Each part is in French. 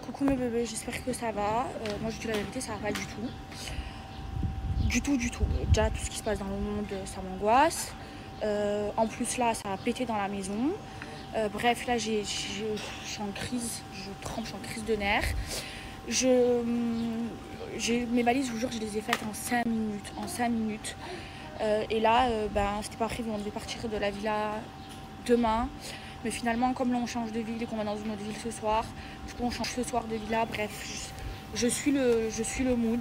Coucou mes bébés, j'espère que ça va. Moi je dis la vérité, ça va pas du tout. Du tout. Déjà tout ce qui se passe dans le monde, ça m'angoisse. En plus là, ça a pété dans la maison. Bref, là je suis en crise, je trempe, je suis en crise de nerfs. Mes valises, je vous jure, je les ai faites en 5 minutes. Et là, c'était pas prévu, on devait partir de la villa demain. Mais finalement, comme là on change de ville et qu'on va dans une autre ville ce soir, du coup on change ce soir de villa. Bref, je suis le mood.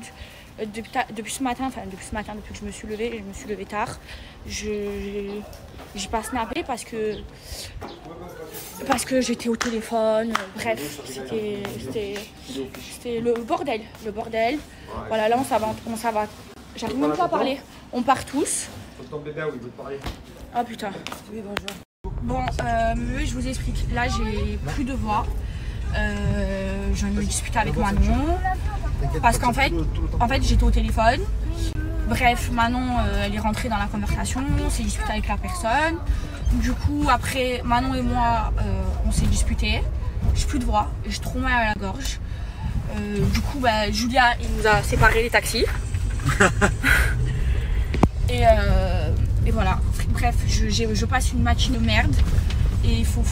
Depuis ce matin, depuis que je me suis levée, et je me suis levée tard, j'ai pas snappé parce que j'étais au téléphone. Bref, c'était le bordel. Voilà, là on va, j'arrive même pas à parler. On part tous. Ton bébé, oui, il veut te parler. Oh putain. Oui, bonjour. Bon, je vous explique. Là, j'ai plus de voix. Je me dispute avec Manon. Parce qu'en fait j'étais au téléphone. Bref, Manon, elle est rentrée dans la conversation. On s'est disputé avec la personne. Du coup, après, Manon et moi, on s'est disputé. J'ai plus de voix. J'ai trop mal à la gorge. Du coup, Julia, il nous a séparé les taxis. Et voilà. Bref, je passe une matinée de merde et il faut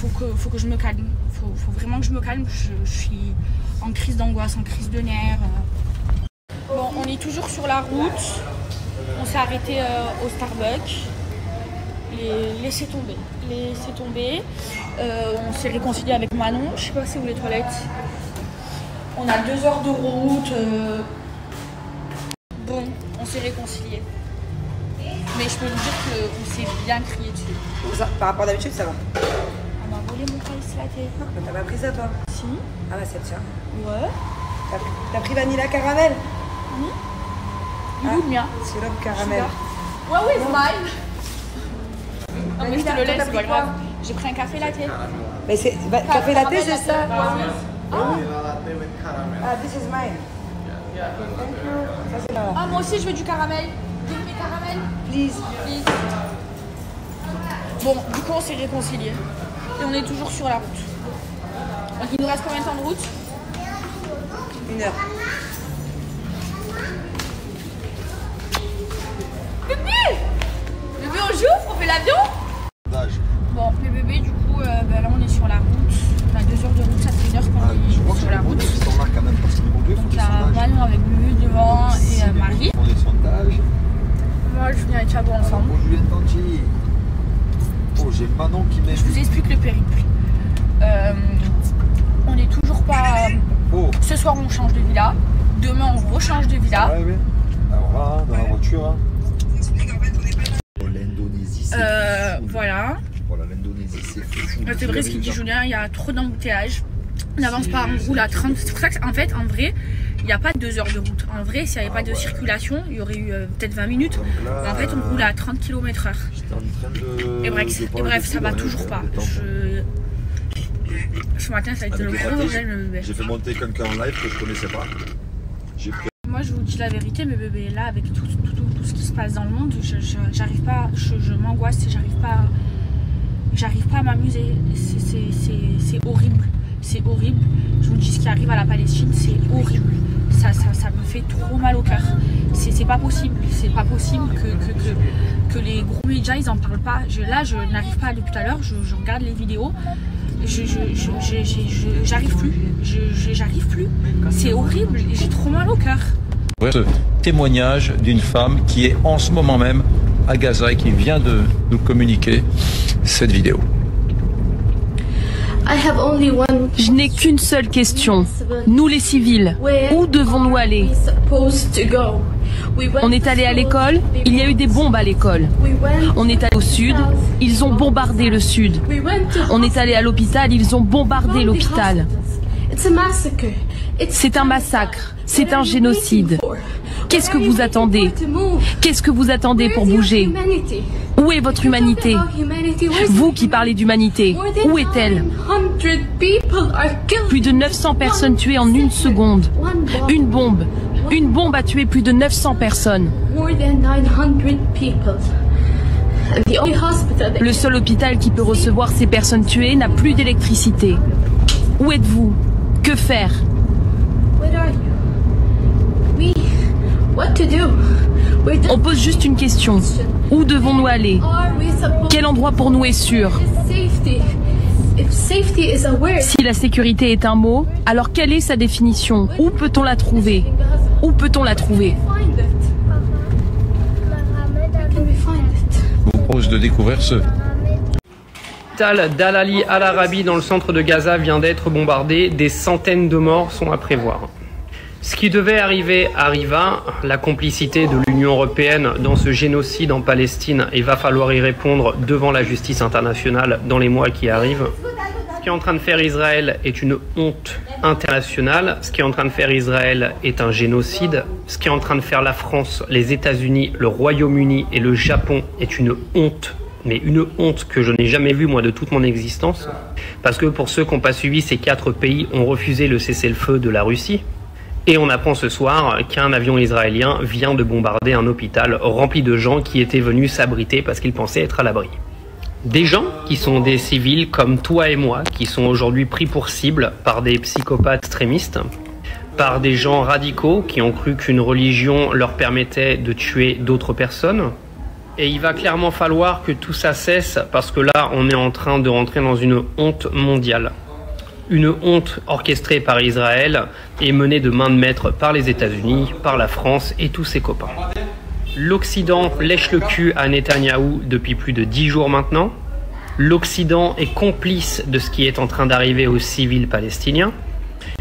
que je me calme. Faut vraiment que je me calme. Je suis en crise d'angoisse, en crise de nerfs. Bon, on est toujours sur la route. On s'est arrêté au Starbucks. Laissez tomber. On s'est réconcilié avec Manon. Je sais pas c'est où les toilettes. On a 2 heures de route. Bon, on s'est réconcilié. Mais je peux vous dire qu'on s'est bien crié dessus. Par rapport à d'habitude, ça va. Elle m'a volé mon ice latte. T'as pas pris ça, toi? Si. Ah bah c'est le tien. Ouais. T'as pris vanilla caramel? Oui. Il est où le mien? C'est l'homme caramel. Ouais, oui, c'est mine. Non mais je te le laisse, c'est pas grave. J'ai pris un café latte. Mais c'est café latte, c'est ça? Ah, this is mine. Thank you. Ça c'est là. Ah, moi aussi je veux du caramel. Give me caramel. Please. Bon, du coup on s'est réconciliés. Et on est toujours sur la route. Donc il nous reste combien de temps de route? 1 heure. Bébé, on joue? On fait l'avion? Bon, les bébés, du coup, là on est sur la route. On a 2 heures de route, ça fait 1 heure qu'on est sur la route. Donc il y a Manon avec Lulu devant et Marie. Moi je viens avec Thiago ensemble. J'ai Manon qui m'aide. Je vous explique le périple. On n'est toujours pas. Ce soir on change de villa. Demain on rechange de villa. Ouais. Alors là, dans la voiture. L'Indonésie, voilà. Voilà, l'Indonésie, c'est fou. C'est vrai ce qu'il dit Julien, il y a trop d'embouteillages. On n'avance pas, on roule à 30. C'est pour ça qu'en fait, en vrai, il n'y a pas 2 heures de route. En vrai, s'il n'y avait pas de circulation, il y aurait eu peut-être 20 minutes. Mais en fait, on roule à 30 km/h. Et bref, ça va toujours pas. Ce matin, ça a été le gros bordel. J'ai fait monter quelqu'un en live que je connaissais pas. Moi, je vous dis la vérité, mes bébés, là, avec tout ce qui se passe dans le monde, j'arrive pas, je m'angoisse et j'arrive pas à m'amuser. C'est horrible. C'est horrible. Je vous dis, ce qui arrive à la Palestine, c'est horrible. Ça me fait trop mal au cœur. C'est pas possible. C'est pas possible que les gros médias, ils en parlent pas. Là, je n'arrive pas depuis tout à l'heure. Je regarde les vidéos. J'arrive plus. J'arrive plus. C'est horrible. J'ai trop mal au cœur. Ce témoignage d'une femme qui est en ce moment même à Gaza et qui vient de nous communiquer cette vidéo. Je n'ai qu'une seule question. Nous les civils, où devons-nous aller? On est allé à l'école, il y a eu des bombes à l'école. On est allé au sud, ils ont bombardé le sud. On est allé à l'hôpital, ils ont bombardé l'hôpital. C'est un massacre, c'est un génocide. Qu'est-ce que vous attendez? Qu'est-ce que vous attendez pour bouger? Où est votre humanité? Vous qui parlez d'humanité, où est-elle? Plus de 900 personnes tuées en 1 seconde. Une bombe a tué plus de 900 personnes. Le seul hôpital qui peut recevoir ces personnes tuées n'a plus d'électricité. Où êtes-vous? Que faire? On pose juste une question. Où devons-nous aller? Quel endroit pour nous est sûr? Si la sécurité est un mot, alors quelle est sa définition? Où peut-on la trouver? Où peut-on la trouver? Je vous propose de découvrir ce L'hôpital d'Al-Ali Al-Arabi dans le centre de Gaza vient d'être bombardé. Des centaines de morts sont à prévoir. Ce qui devait arriver arriva. La complicité de l'Union européenne dans ce génocide en Palestine, il va falloir y répondre devant la justice internationale dans les mois qui arrivent. Ce qui est en train de faire Israël est une honte internationale. Ce qui est en train de faire Israël est un génocide. Ce qui est en train de faire la France, les États-Unis, le Royaume-Uni et le Japon est une honte. Mais une honte que je n'ai jamais vue moi de toute mon existence. Parce que pour ceux qui n'ont pas suivi, ces 4 pays ont refusé le cessez-le-feu de la Russie. Et on apprend ce soir qu'un avion israélien vient de bombarder un hôpital rempli de gens qui étaient venus s'abriter parce qu'ils pensaient être à l'abri. Des gens qui sont des civils comme toi et moi, qui sont aujourd'hui pris pour cible par des psychopathes extrémistes, par des gens radicaux qui ont cru qu'une religion leur permettait de tuer d'autres personnes. Et il va clairement falloir que tout ça cesse parce que là, on est en train de rentrer dans une honte mondiale. Une honte orchestrée par Israël et menée de main de maître par les États-Unis, par la France et tous ses copains. L'Occident lèche le cul à Netanyahou depuis plus de 10 jours maintenant. L'Occident est complice de ce qui est en train d'arriver aux civils palestiniens.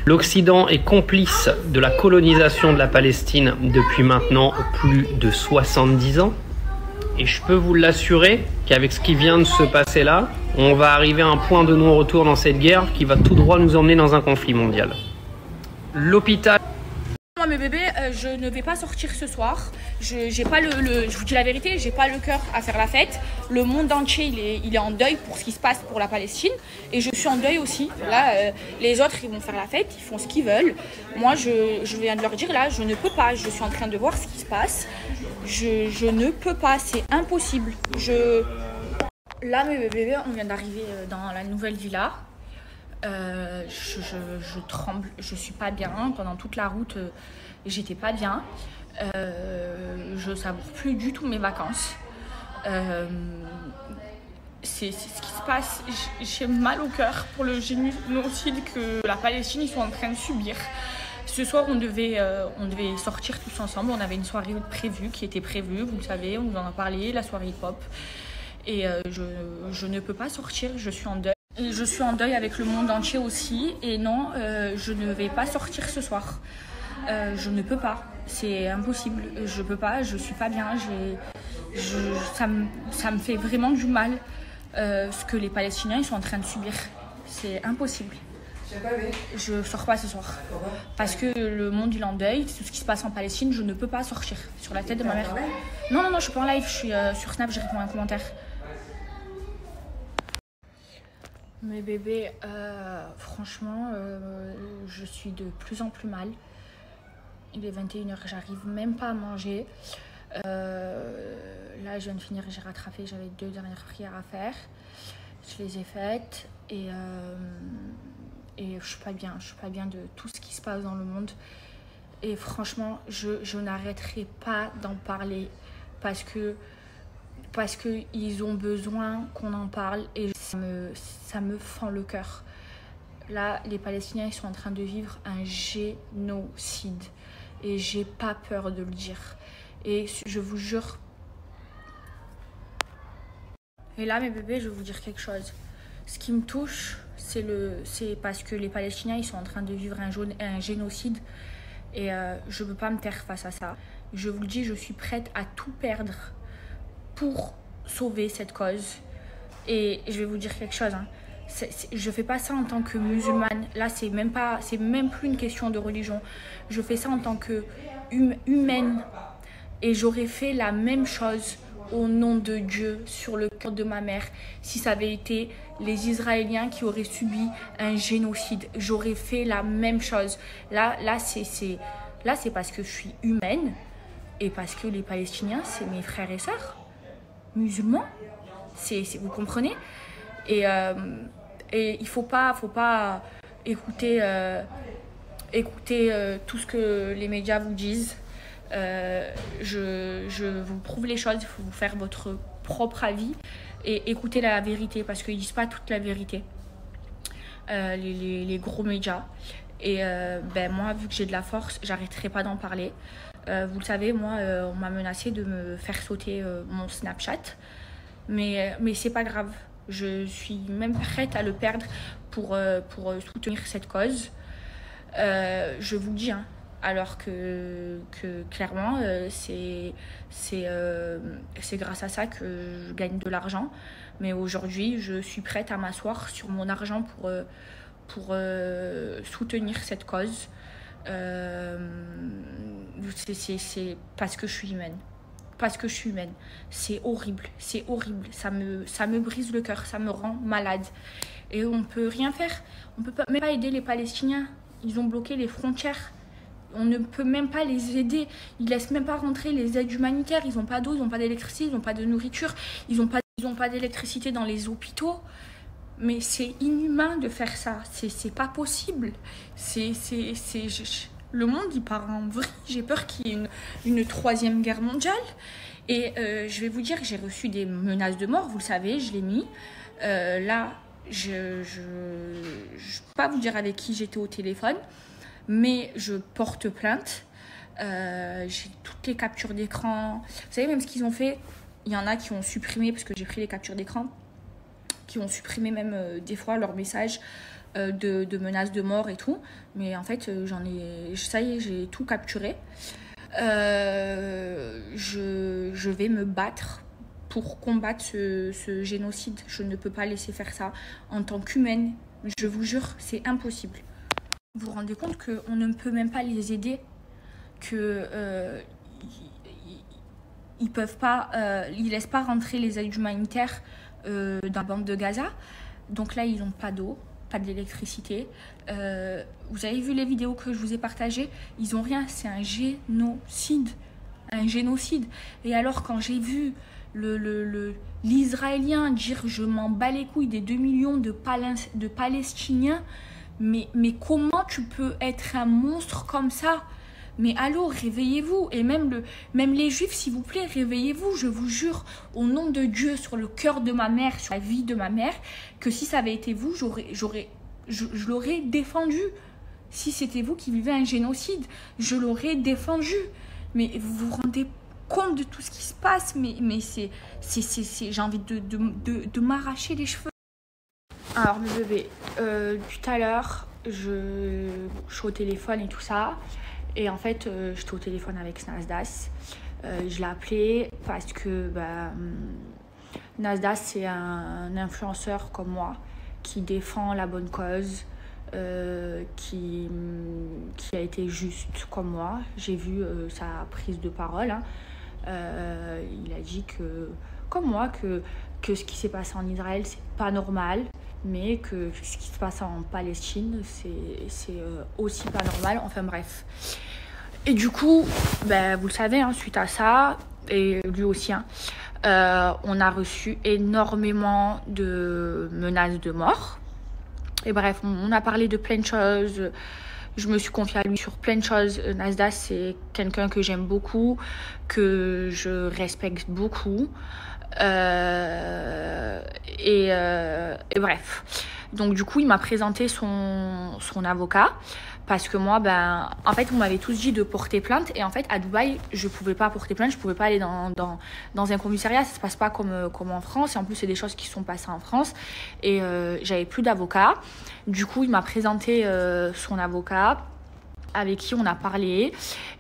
L'Occident est complice de la colonisation de la Palestine depuis maintenant plus de 70 ans. Et je peux vous l'assurer qu'avec ce qui vient de se passer là, on va arriver à un point de non-retour dans cette guerre qui va tout droit nous emmener dans un conflit mondial. L'hôpital... Moi, mes bébés, je ne vais pas sortir ce soir. Je vous dis la vérité, j'ai pas le cœur à faire la fête. Le monde entier, il est en deuil pour ce qui se passe pour la Palestine. Et je suis en deuil aussi. Là, les autres, ils vont faire la fête, ils font ce qu'ils veulent. Moi, je viens de leur dire, là, je ne peux pas. Je suis en train de voir ce qui se passe. Je ne peux pas, c'est impossible. Là, mes bébés, on vient d'arriver dans la nouvelle villa. Je tremble, je suis pas bien. Pendant toute la route, j'étais pas bien. Je savoure plus du tout mes vacances. C'est ce qui se passe. J'ai mal au cœur pour le génocide que la Palestine ils sont en train de subir. Ce soir, on devait sortir tous ensemble. On avait une soirée prévue qui était prévue, vous le savez, on nous en a parlé, la soirée hip-hop. Et je ne peux pas sortir, je suis en deuil. Et je suis en deuil avec le monde entier aussi. Et non, je ne vais pas sortir ce soir. Je ne peux pas, c'est impossible. Je peux pas, je suis pas bien. Ça me fait vraiment du mal ce que les Palestiniens ils sont en train de subir. C'est impossible. Je sors pas ce soir parce que le monde il est en deuil. Tout ce qui se passe en Palestine, je ne peux pas sortir sur la tête de ma mère. Non, je suis pas en live, je suis sur Snap, j'ai répondu à un commentaire. Mes bébés, franchement, je suis de plus en plus mal. Il est 21h, j'arrive même pas à manger. Là, je viens de finir, j'ai rattrapé, j'avais 2 dernières prières à faire. Je les ai faites et je suis pas bien de tout ce qui se passe dans le monde. Et franchement, je n'arrêterai pas d'en parler parce que ils ont besoin qu'on en parle et ça me fend le cœur. Là, les Palestiniens ils sont en train de vivre un génocide et j'ai pas peur de le dire. Et je vous jure. Et là, mes bébés, je vais vous dire quelque chose. Ce qui me touche, c'est parce que les Palestiniens ils sont en train de vivre un génocide et je ne peux pas me taire face à ça. Je vous le dis, je suis prête à tout perdre pour sauver cette cause. Et je vais vous dire quelque chose, hein. Je fais pas ça en tant que musulmane. Là, c'est même plus une question de religion. Je fais ça en tant que humaine. Et j'aurais fait la même chose au nom de Dieu sur le cœur de ma mère si ça avait été les Israéliens qui auraient subi un génocide. J'aurais fait la même chose. Là c'est parce que je suis humaine et parce que les Palestiniens, c'est mes frères et sœurs musulmans. Vous comprenez? Et il faut pas écouter écoutez tout ce que les médias vous disent. Je vous prouve les choses, il faut vous faire votre propre avis et écouter la vérité parce qu'ils disent pas toute la vérité, les gros médias. Et moi, vu que j'ai de la force, j'arrêterai pas d'en parler. Vous le savez, moi, on m'a menacé de me faire sauter mon Snapchat, mais c'est pas grave. Je suis même prête à le perdre pour soutenir cette cause. Je vous le dis, hein. Alors que clairement, c'est grâce à ça que je gagne de l'argent. Mais aujourd'hui, je suis prête à m'asseoir sur mon argent pour soutenir cette cause. C'est parce que je suis humaine. Parce que je suis humaine. C'est horrible, c'est horrible. Ça me brise le cœur, ça me rend malade. Et on peut rien faire. On peut même pas aider les Palestiniens. Ils ont bloqué les frontières. On ne peut même pas les aider. Ils laissent même pas rentrer les aides humanitaires. Ils n'ont pas d'eau, ils n'ont pas d'électricité, ils n'ont pas de nourriture. Ils n'ont pas d'électricité dans les hôpitaux. Mais c'est inhumain de faire ça. C'est pas possible. Le monde, il part en vrille. J'ai peur qu'il y ait une troisième guerre mondiale. Et je vais vous dire, j'ai reçu des menaces de mort. Vous le savez, je l'ai mis. Là, je ne peux pas vous dire avec qui j'étais au téléphone. Mais je porte plainte. J'ai toutes les captures d'écran. Vous savez même ce qu'ils ont fait? Il y en a qui ont supprimé, parce que j'ai pris les captures d'écran, qui ont supprimé même des fois leurs messages de menaces de mort et tout. Mais en fait, ça y est, j'ai tout capturé. Je vais me battre pour combattre ce génocide. Je ne peux pas laisser faire ça en tant qu'humaine. Je vous jure, c'est impossible. Vous vous rendez compte qu'on ne peut même pas les aider, qu'ils peuvent pas, ils laissent pas rentrer les aides humanitaires dans la bande de Gaza. Donc là, ils n'ont pas d'eau, pas d'électricité. Vous avez vu les vidéos que je vous ai partagées? Ils n'ont rien, c'est un génocide. Un génocide. Et alors, quand j'ai vu l'Israélien dire « je m'en bats les couilles des 2 millions de Palestiniens », mais comment tu peux être un monstre comme ça? Mais allô, réveillez-vous. Et même les juifs, s'il vous plaît, réveillez-vous. Je vous jure, au nom de Dieu, sur le cœur de ma mère, sur la vie de ma mère, que si ça avait été vous, je l'aurais défendu. Si c'était vous qui vivez un génocide, je l'aurais défendu. Mais vous vous rendez compte de tout ce qui se passe? Mais j'ai envie de m'arracher les cheveux. Alors mes bébés, tout à l'heure, je suis au téléphone et tout ça. Et en fait, j'étais au téléphone avec Nasdas. Je l'ai appelé parce que Nasdas, c'est un influenceur comme moi qui défend la bonne cause, qui a été juste comme moi. J'ai vu sa prise de parole. Hein. Il a dit que, comme moi, que ce qui s'est passé en Israël, c'est pas normal, mais que ce qui se passe en Palestine, c'est aussi pas normal. Enfin bref. Et du coup, vous le savez, hein, suite à ça, et lui aussi, hein, on a reçu énormément de menaces de mort. Et bref, on a parlé de plein de choses. Je me suis confiée à lui sur plein de choses. Nasdas, c'est quelqu'un que j'aime beaucoup, que je respecte beaucoup. Et bref. Donc du coup, il m'a présenté son avocat. Parce que moi, en fait, on m'avait tous dit de porter plainte. Et en fait, à Dubaï, je pouvais pas porter plainte. Je pouvais pas aller dans un commissariat. Ça se passe pas comme en France. Et en plus, c'est des choses qui sont passées en France. Et j'avais plus d'avocat. Du coup, il m'a présenté son avocat, avec qui on a parlé.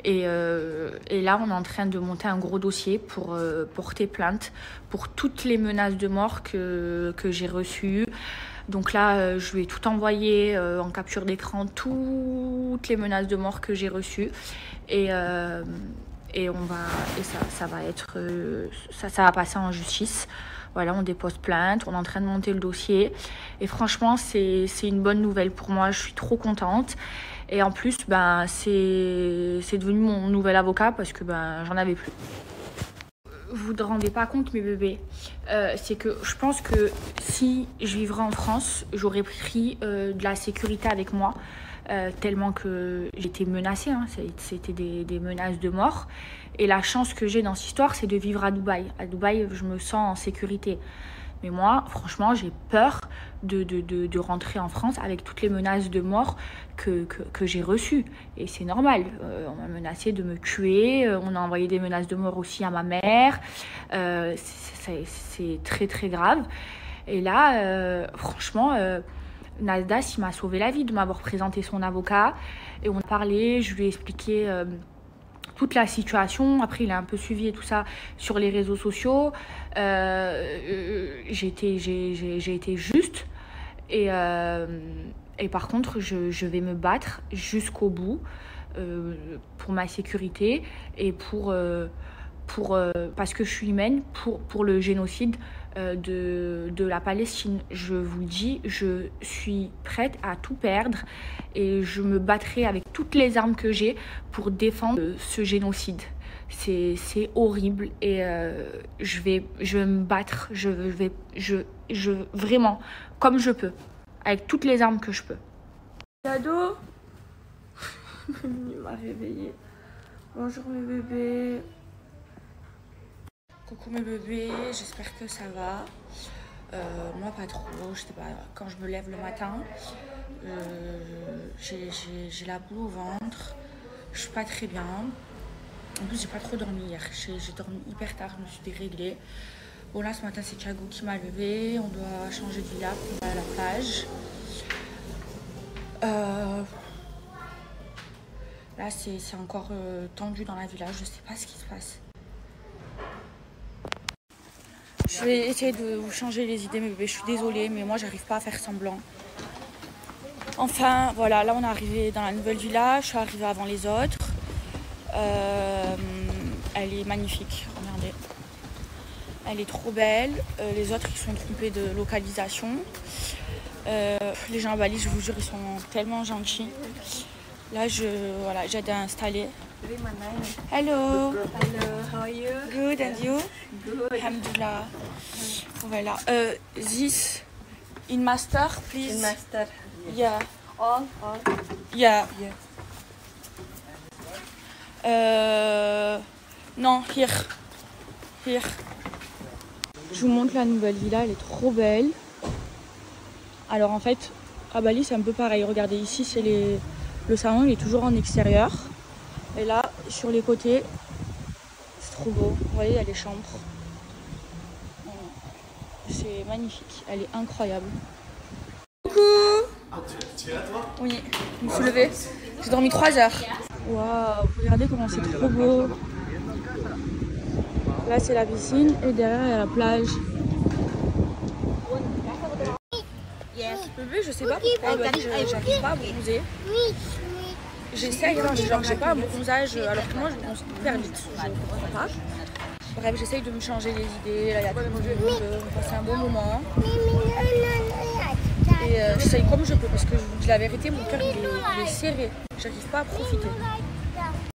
Et là, on est en train de monter un gros dossier pour porter plainte pour toutes les menaces de mort que j'ai reçues. Donc là, je lui ai tout envoyé en capture d'écran, toutes les menaces de mort que j'ai reçues. Et ça va passer en justice. Voilà, on dépose plainte, on est en train de monter le dossier. Et franchement, c'est une bonne nouvelle pour moi. Je suis trop contente. Et en plus, c'est devenu mon nouvel avocat parce que j'en avais plus. Vous ne vous rendez pas compte, mes bébés, c'est que je pense que si je vivrais en France, j'aurais pris de la sécurité avec moi. tellement que j'étais menacée, hein. C'était des menaces de mort. Et la chance que j'ai dans cette histoire, c'est de vivre à Dubaï. À Dubaï, je me sens en sécurité. Mais moi, franchement, j'ai peur de rentrer en France avec toutes les menaces de mort que j'ai reçues. Et c'est normal. On m'a menacé de me tuer. On a envoyé des menaces de mort aussi à ma mère. C'est très, très grave. Et là, franchement, Nasdas, il m'a sauvé la vie de m'avoir présenté son avocat. Et on a parlé, je lui ai expliqué toute la situation. Après, il a un peu suivi et tout ça sur les réseaux sociaux. J'ai été juste. Et par contre, je vais me battre jusqu'au bout pour ma sécurité et parce que je suis humaine, pour le génocide de la Palestine. Je vous le dis, je suis prête à tout perdre et je me battrai avec toutes les armes que j'ai pour défendre ce génocide. C'est horrible et je vais me battre, vraiment, comme je peux, avec toutes les armes que je peux. Cadeau. Il m'a réveillée. Bonjour mes bébés. Coucou mes bébés, j'espère que ça va. Moi pas trop, je sais pas, quand je me lève le matin, j'ai la boule au ventre, je suis pas très bien. En plus j'ai pas trop dormi hier, j'ai dormi hyper tard, je me suis déréglée. Bon là ce matin c'est Thiago qui m'a levée, on doit changer de villa pour aller à la plage. Là c'est encore tendu dans la villa, je sais pas ce qui se passe. Je vais essayer de vous changer les idées mes bébés, je suis désolée mais moi j'arrive pas à faire semblant. Enfin voilà, là on est arrivé dans la nouvelle villa, je suis arrivée avant les autres. Elle est magnifique, regardez. Elle est trop belle, les autres ils sont trompés de localisation. Les gens à Bali, je vous jure, ils sont tellement gentils. Là j'aide à installer. Hello. Hello, how are you? Good, and you? Good. Alhamdulillah. Voilà. This in master, please. In master. Yeah. All. Yeah. Non, here. Je vous montre la nouvelle villa, elle est trop belle. Alors en fait, à Bali c'est un peu pareil. Regardez, ici c'est le salon, il est toujours en extérieur. Et là, sur les côtés, c'est trop beau. Vous voyez, il y a les chambres. C'est magnifique, elle est incroyable. Coucou! Tu es là toi? Oui, je me suis levée. J'ai dormi 3 heures. Waouh, regardez comment c'est trop beau. Là, c'est la piscine et derrière, il y a la plage. Bébé, je sais pas pourquoi, j'arrive pas à bronzer. J'essaye, genre j'ai pas un bronzage alors que moi je bronze hyper vite, je comprends pas. Bref, j'essaye de me changer les idées, là il y a tout le monde, on passe un bon moment. Et j'essaye comme je peux parce que je vous dis la vérité, mon cœur il est serré, j'arrive pas à profiter.